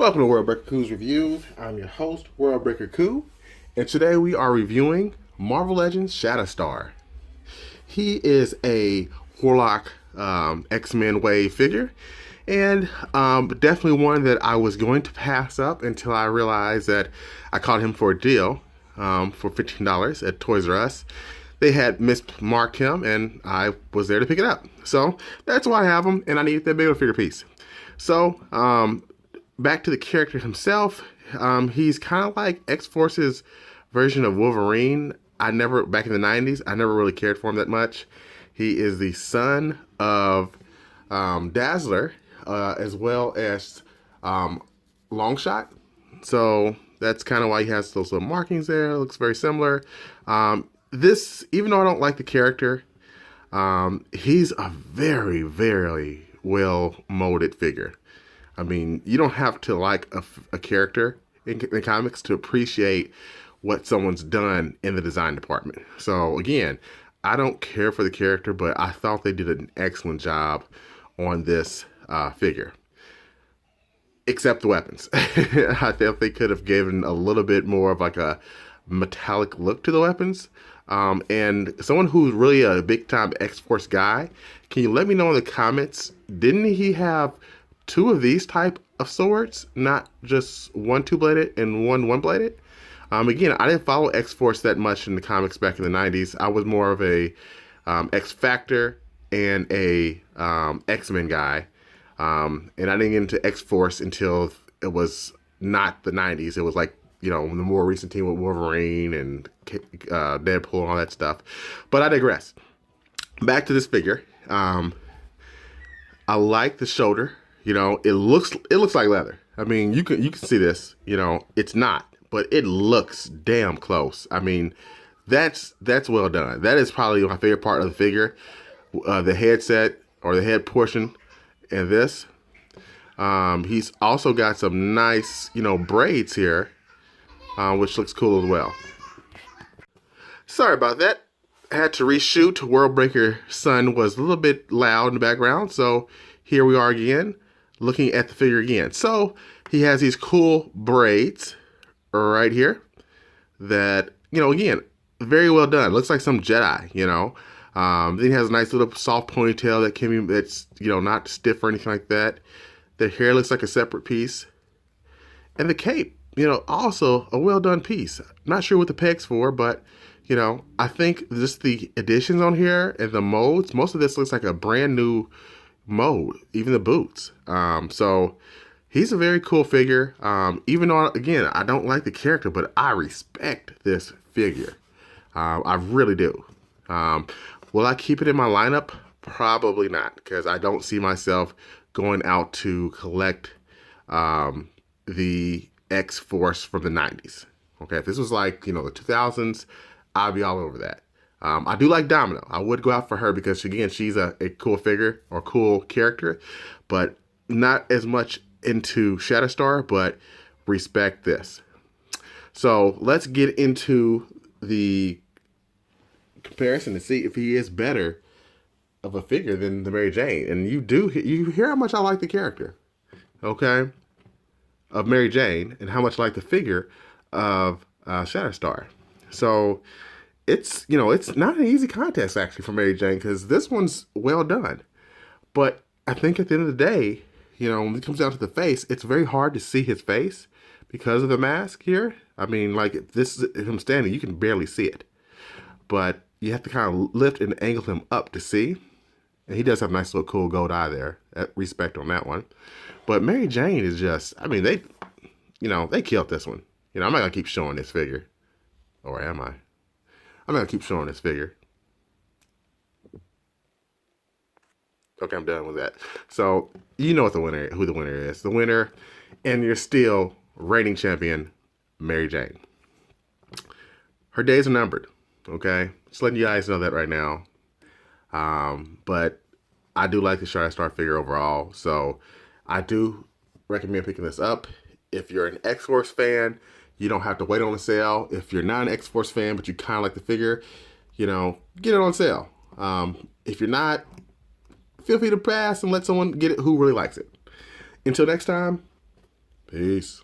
Welcome to World Breaker Coo's Reviews. I'm your host, World Breaker Coo, and today we are reviewing Marvel Legends Shatterstar. He is a Warlock X-Men wave figure, and definitely one that I was going to pass up until I realized that I caught him for a deal for $15 at Toys R Us. They had mismarked him, and I was there to pick it up. So that's why I have him, and I needed that bigger figure piece. So, back to the character himself. He's kind of like X-Force's version of Wolverine. Back in the 90s, I never really cared for him that much. He is the son of Dazzler, as well as Longshot. So that's kind of why he has those little markings there. It looks very similar. Even though I don't like the character, he's a very, very well molded figure. I mean, you don't have to like a character in comics to appreciate what someone's done in the design department. So again, I don't care for the character, but I thought they did an excellent job on this figure. Except the weapons. I felt they could have given a little bit more of like a metallic look to the weapons. And someone who's really a big time X-Force guy, can you let me know in the comments, didn't he have two of these type of swords, not just one two-bladed and one one-bladed? Again, I didn't follow X-Force that much in the comics back in the 90s. I was more of a X-Factor and a X-Men guy. And I didn't get into X-Force until it was not the 90s. It was like, the more recent team with Wolverine and Deadpool and all that stuff. But I digress. Back to this figure. I like the shoulder. It looks like leather. I mean, you can see this. It's not, but it looks damn close. I mean, that's well done. That is probably my favorite part of the figure. The headset or the head portion, and this. He's also got some nice, braids here, which looks cool as well. Sorry about that. I had to reshoot. World Breaker Son was a little bit loud in the background, so here we are again, looking at the figure again. So he has these cool braids right here that, again, very well done. Looks like some Jedi, Then he has a nice little soft ponytail that's, not stiff or anything like that. The hair looks like a separate piece. And the cape, also a well done piece. Not sure what the peg's for, but, I think just the additions on here and the molds, most of this looks like a brand new mold, even the boots. So he's a very cool figure. Even though, again, I don't like the character, but I respect this figure. I really do. Will I keep it in my lineup? Probably not, because I don't see myself going out to collect the X-Force from the 90s. Okay, if this was like, the 2000s, I'd be all over that. I do like Domino. I would go out for her because, again, she's a cool figure or cool character, but not as much into Shatterstar, but respect this. So let's get into the comparison to see if he is better of a figure than the Mary Jane. And you hear how much I like the character, okay, of Mary Jane, and how much I like the figure of Shatterstar. So it's not an easy contest actually for Mary Jane, because this one's well done. But I think at the end of the day, when it comes down to the face, it's very hard to see his face because of the mask here. I mean, like, if this is him standing, you can barely see it. But you have to kind of lift and angle him up to see. And he does have a nice little cool gold eye there. Respect on that one. But Mary Jane is just, I mean, they killed this one. I'm not going to keep showing this figure. Or am I? I'm going to keep showing this figure. Okay, I'm done with that. So, who the winner is. The winner, and you're still reigning champion, Mary Jane. Her days are numbered, okay? Just letting you guys know that right now. But I do like the Shatterstar figure overall, so I do recommend picking this up. If you're an X-Force fan, you don't have to wait on a sale. If you're not an X-Force fan, but you kind of like the figure, get it on sale. If you're not, feel free to pass and let someone get it who really likes it. Until next time, Peace.